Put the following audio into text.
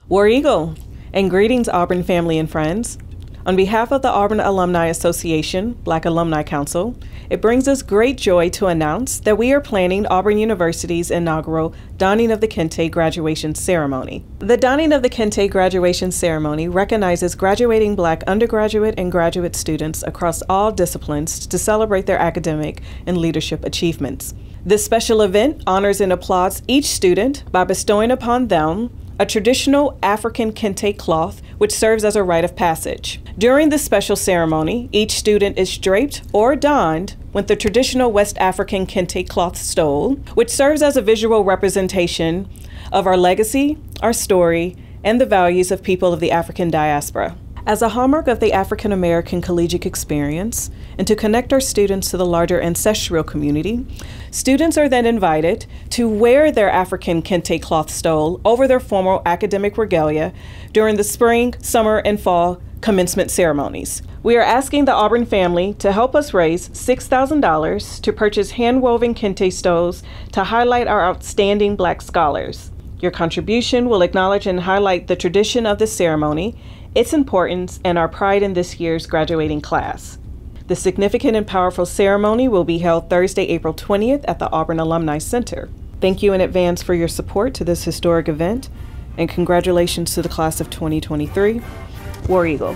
War Eagle, and greetings Auburn family and friends. On behalf of the Auburn Alumni Association, Black Alumni Council, it brings us great joy to announce that we are planning Auburn University's inaugural Donning of the Kente graduation ceremony. The Donning of the Kente graduation ceremony recognizes graduating Black undergraduate and graduate students across all disciplines to celebrate their academic and leadership achievements. This special event honors and applauds each student by bestowing upon them a traditional African Kente cloth, which serves as a rite of passage. During this special ceremony, each student is draped or donned with the traditional West African Kente cloth stole, which serves as a visual representation of our legacy, our story, and the values of people of the African diaspora. As a hallmark of the African American collegiate experience, and to connect our students to the larger ancestral community, students are then invited to wear their African Kente cloth stole over their formal academic regalia during the spring, summer, and fall commencement ceremonies. We are asking the Auburn family to help us raise $6,000 to purchase hand-woven Kente stoles to highlight our outstanding Black scholars. Your contribution will acknowledge and highlight the tradition of this ceremony, its importance, and our pride in this year's graduating class. The significant and powerful ceremony will be held Thursday, April 20th at the Auburn Alumni Center. Thank you in advance for your support to this historic event, and congratulations to the class of 2023. War Eagle.